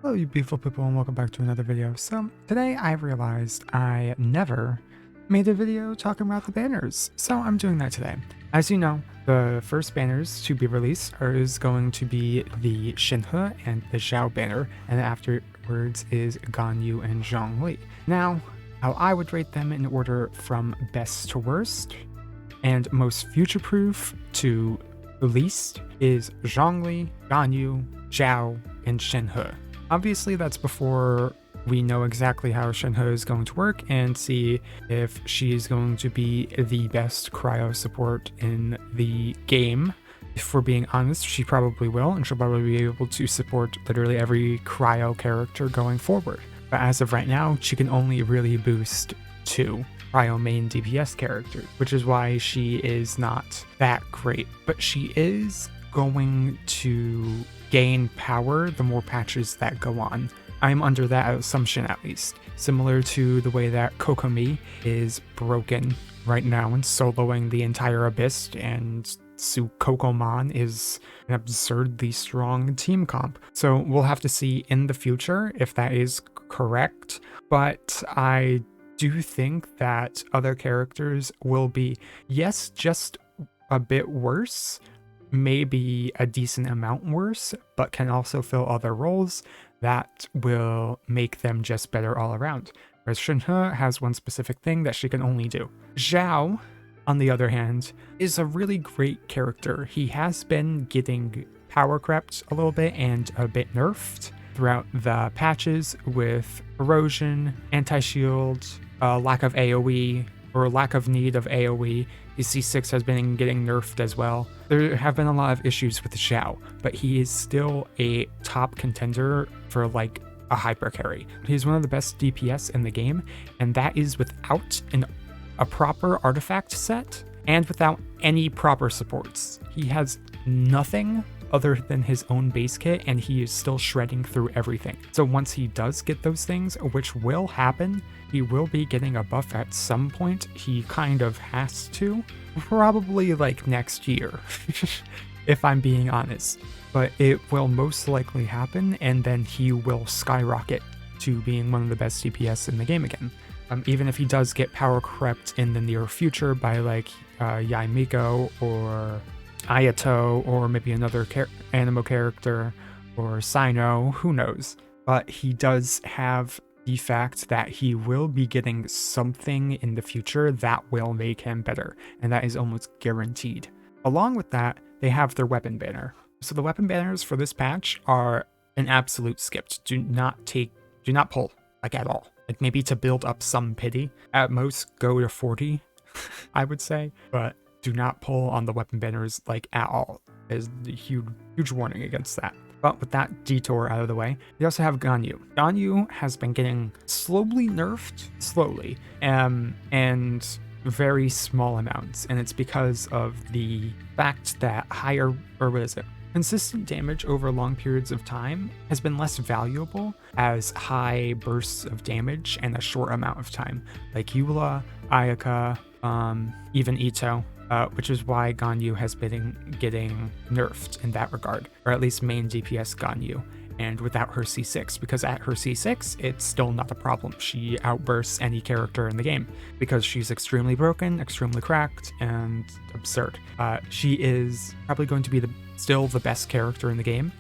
Hello you beautiful people and welcome back to another video. So today I realized I never made a video talking about the banners, so I'm doing that today. As you know, the first banners to be released is going to be the Shenhe and the Xiao banner, and afterwards is Ganyu and Zhongli. Now, how I would rate them in order from best to worst and most future-proof to least is Zhongli, Ganyu, Xiao, and Shenhe. Obviously, that's before we know exactly how Shenhe is going to work and see if she's going to be the best cryo support in the game. If we're being honest, she probably will, and she'll probably be able to support literally every cryo character going forward. But as of right now, she can only really boost 2 cryo main DPS characters, which is why she is not that great. But she is going to gain power the more patches that go on. I'm under that assumption, at least. Similar to the way that Kokomi is broken right now and soloing the entire Abyss, and Sukokomon is an absurdly strong team comp. So we'll have to see in the future if that is correct, but I do think that other characters will be, yes, just a bit worse, maybe a decent amount worse, but can also fill other roles that will make them just better all around. Whereas Shenhe has one specific thing that she can only do. Xiao, on the other hand, is a really great character. He has been getting power crept a little bit and a bit nerfed throughout the patches with erosion, anti-shield, lack of AoE, or lack of need of AoE. His C6 has been getting nerfed as well. There have been a lot of issues with Xiao, but he is still a top contender for like a hyper carry. He's one of the best DPS in the game, and that is without a proper artifact set and without any proper supports. He has nothing other than his own base kit, and he is still shredding through everything. So once he does get those things, which will happen, he will be getting a buff at some point. He kind of has to, probably like next year, if I'm being honest. But it will most likely happen, and then he will skyrocket to being one of the best DPS in the game again. Even if he does get power crept in the near future by like Yaimiko or Ayato, or maybe another Animo character, or Sino, who knows. But he does have the fact that he will be getting something in the future that will make him better, and that is almost guaranteed. Along with that, they have their weapon banner. So the weapon banners for this patch are an absolute skip. Do not pull, like at all. Like maybe to build up some pity. At most, go to 40, I would say, but do not pull on the weapon banners like at all. There's a huge warning against that. But with that detour out of the way, we also have Ganyu. Ganyu has been getting slowly nerfed, and very small amounts, and it's because of the fact that consistent damage over long periods of time has been less valuable as high bursts of damage in a short amount of time, like Eula, Ayaka, even Ito. Which is why Ganyu has been getting nerfed in that regard, or at least main DPS Ganyu, and without her C6, because at her C6, it's still not a problem. She outbursts any character in the game, because she's extremely broken, extremely cracked, and absurd. She is probably going to be still the best character in the game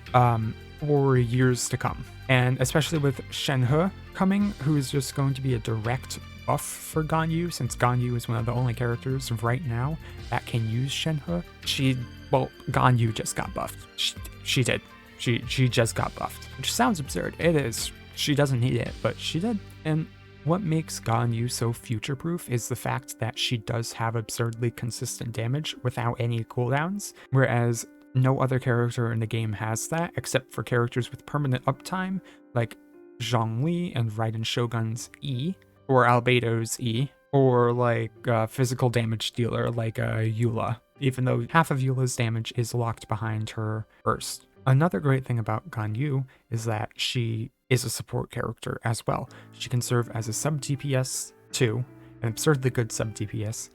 for years to come, and especially with Shenhe coming, who is just going to be a direct buff for Ganyu, since Ganyu is one of the only characters right now that can use Shenhe. Ganyu just got buffed. She did. She just got buffed, which sounds absurd. It is. She doesn't need it, but she did. And what makes Ganyu so future-proof is the fact that she does have absurdly consistent damage without any cooldowns, whereas no other character in the game has that, except for characters with permanent uptime, like Zhongli and Raiden Shogun's E, or Albedo's E, or like physical damage dealer like Eula, even though half of Eula's damage is locked behind her burst. Another great thing about Ganyu is that she is a support character as well. She can serve as a sub DPS too, an absurdly good sub DPS.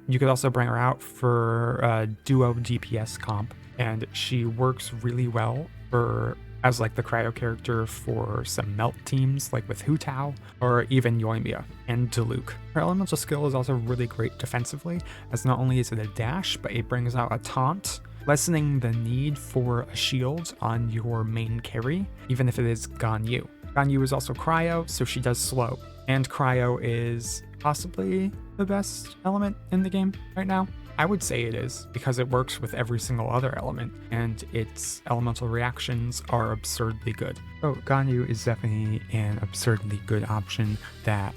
You could also bring her out for a duo DPS comp, and she works really well for as like the cryo character for some melt teams like with Hu Tao or even Yoimiya and Diluc. Her elemental skill is also really great defensively, as not only is it a dash, but it brings out a taunt, lessening the need for a shield on your main carry, even if it is Ganyu. Ganyu is also cryo, so she does slow, and cryo is possibly the best element in the game right now. I would say it is, because it works with every single other element, and its elemental reactions are absurdly good. So Ganyu is definitely an absurdly good option that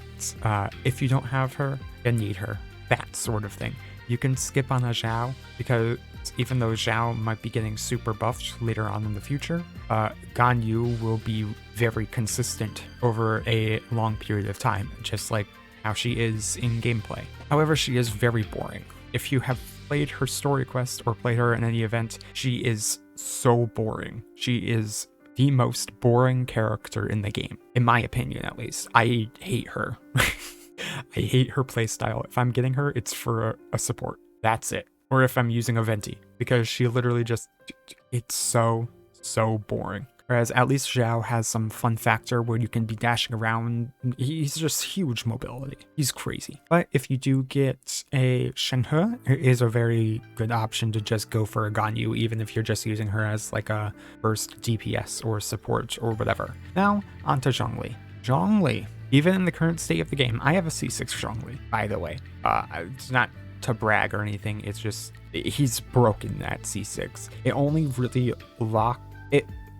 if you don't have her, you need her. That sort of thing. You can skip on a Xiao, because even though Xiao might be getting super buffed later on in the future, Ganyu will be very consistent over a long period of time, just like how she is in gameplay. However, she is very boring. If you have played her story quest or played her in any event, she is so boring. She is the most boring character in the game, in my opinion at least. I hate her. I hate her playstyle. If I'm getting her, it's for a support. That's it. Or if I'm using a Venti, because she literally just, it's so boring. Whereas at least Xiao has some fun factor where you can be dashing around. He's just huge mobility. He's crazy. But if you do get a Shenhe, it is a very good option to just go for a Ganyu, even if you're just using her as like a burst DPS or support or whatever. Now, onto Zhongli. Zhongli, even in the current state of the game, I have a C6 Zhongli, by the way. It's not to brag or anything, it's just, he's broken at C6. It only really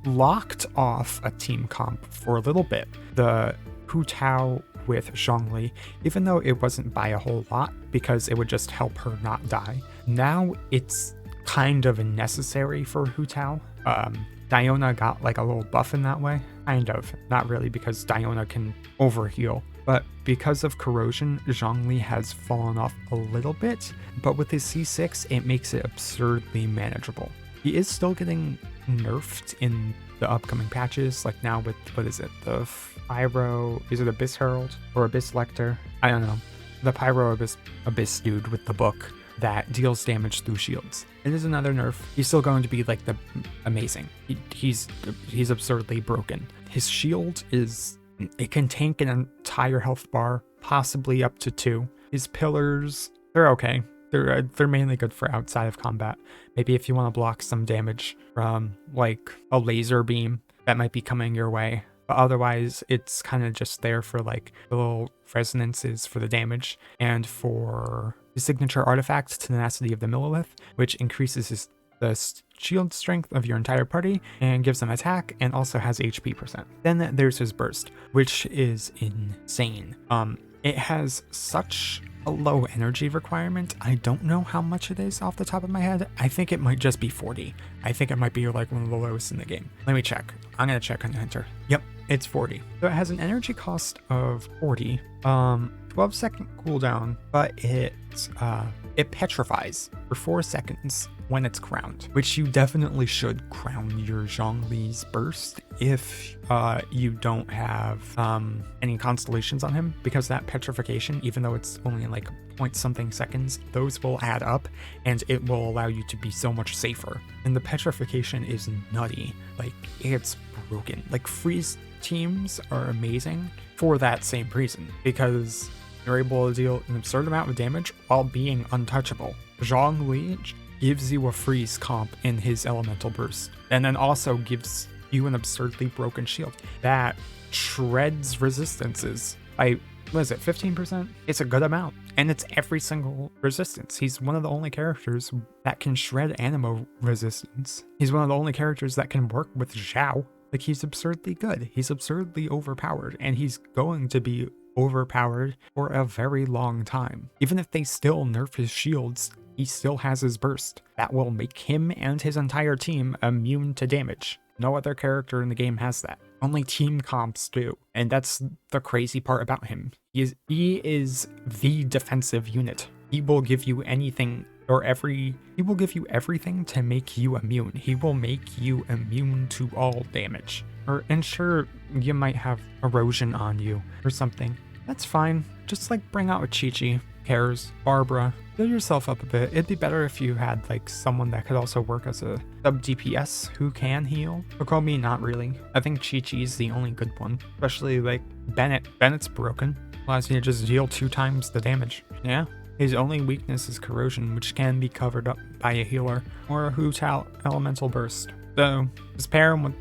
locked off a team comp for a little bit. The Hu Tao with Zhongli, even though it wasn't by a whole lot because it would just help her not die. Now it's kind of necessary for Hu Tao. Diona got like a little buff in that way. Kind of. Not really, because Diona can overheal. But because of corrosion, Zhongli has fallen off a little bit. But with his C6, it makes it absurdly manageable. He is still getting nerfed in the upcoming patches, like now with, what is it, the Pyro, is it Abyss Herald or Abyss Lector? I don't know. The Pyro Abyss dude with the book that deals damage through shields. It is another nerf. He's still going to be like the amazing. He's absurdly broken. His shield is, it can tank an entire health bar, possibly up to 2. His pillars, they're okay. They're mainly good for outside of combat. Maybe if you want to block some damage from like a laser beam that might be coming your way. But otherwise, it's kind of just there for like the little resonances for the damage, and for the signature artifact, Tenacity of the Millilith, which increases the shield strength of your entire party and gives them attack, and also has HP percent. Then there's his burst, which is insane. It has such a low energy requirement. I don't know how much it is off the top of my head. I think it might just be 40. I think it might be like one of the lowest in the game. Let me check. I'm gonna check on Enter. Yep, it's 40. So it has an energy cost of 40, 12-second cooldown, but it petrifies for 4 seconds when it's crowned, which you definitely should crown your Zhongli's burst if you don't have any constellations on him, because that petrification, even though it's only like point something seconds, those will add up and it will allow you to be so much safer. And the petrification is nutty. Like, it's broken. Like, freeze teams are amazing for that same reason, because you're able to deal an absurd amount of damage while being untouchable. Zhongli gives you a freeze comp in his elemental burst, and then also gives you an absurdly broken shield that shreds resistances by, what is it, 15%? It's a good amount, and it's every single resistance. He's one of the only characters that can shred animo resistance. He's one of the only characters that can work with Xiao. Like, he's absurdly good. He's absurdly overpowered, and he's going to be overpowered for a very long time. Even if they still nerf his shields, he still has his burst. That will make him and his entire team immune to damage. No other character in the game has that. Only team comps do. And that's the crazy part about him. He is the defensive unit. He will give you anything he will give you everything to make you immune. He will make you immune to all damage. And sure, you might have erosion on you or something. That's fine. Just like bring out a Chi-Chi, cares, Barbara. Build yourself up a bit. It'd be better if you had like someone that could also work as a sub DPS who can heal. Kokomi, not really. I think Chi-Chi's the only good one, especially like Bennett. Bennett's broken. Allows you to just deal 2 times the damage. Yeah. His only weakness is corrosion, which can be covered up by a healer or a Hu Tao elemental burst. So just pair him with,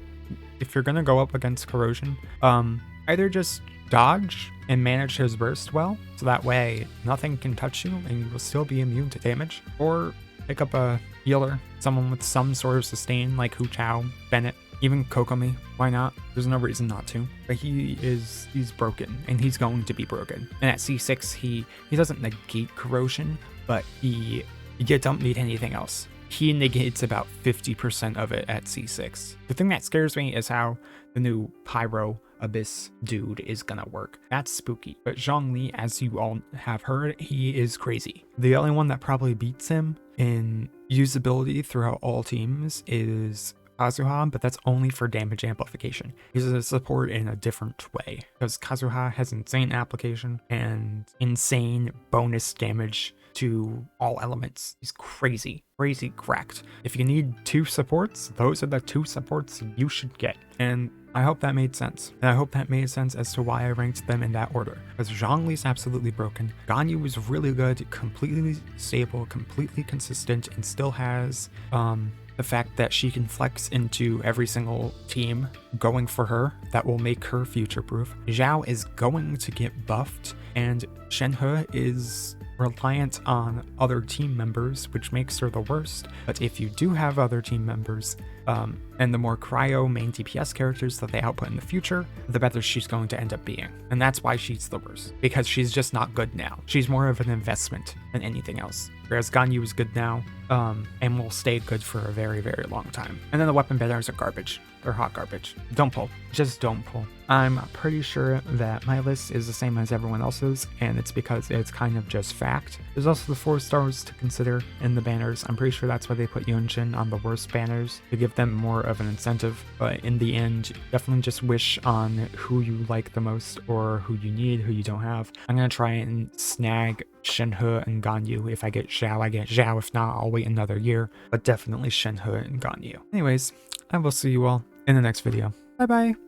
if you're gonna go up against corrosion, either just dodge and manage his burst well, so that way nothing can touch you and you will still be immune to damage, or pick up a healer, someone with some sort of sustain like Hu Tao, Bennett, even Kokomi. Why not? There's no reason not to. But he's broken, and he's going to be broken. And at C6, he doesn't negate corrosion, but he don't need anything else. He negates about 50% of it at C6. The thing that scares me is how the new Pyro Abyss dude is gonna work. That's spooky. But Zhongli, as you all have heard, he is crazy. The only one that probably beats him in usability throughout all teams is Kazuha, but that's only for damage amplification. He's a support in a different way, because Kazuha has insane application and insane bonus damage to all elements. He's crazy cracked. If you need 2 supports, those are the 2 supports you should get. And I hope that made sense. And I hope that made sense as to why I ranked them in that order. Because Zhongli's absolutely broken. Ganyu was really good, completely stable, completely consistent, and still has the fact that she can flex into every single team going for her. That will make her future-proof. Xiao is going to get buffed, and Shenhe is reliant on other team members, which makes her the worst. But if you do have other team members, and the more cryo main DPS characters that they output in the future, the better she's going to end up being. And that's why she's the worst, because she's just not good now. She's more of an investment than anything else. Whereas Ganyu is good now, and will stay good for a very, very long time. And then the weapon banners are garbage. They're hot garbage. Don't pull. Just don't pull. I'm pretty sure that my list is the same as everyone else's, and it's because it's kind of just fact. There's also the 4 stars to consider in the banners. I'm pretty sure that's why they put Yunshin on the worst banners, to give them more of an incentive. But in the end, definitely just wish on who you like the most, or who you need, who you don't have. I'm gonna try and snag Shenhe and Ganyu. If I get Xiao, I get Xiao. If not, I'll wait another year. But definitely Shenhe and Ganyu. Anyways, I will see you all in the next video. Bye bye.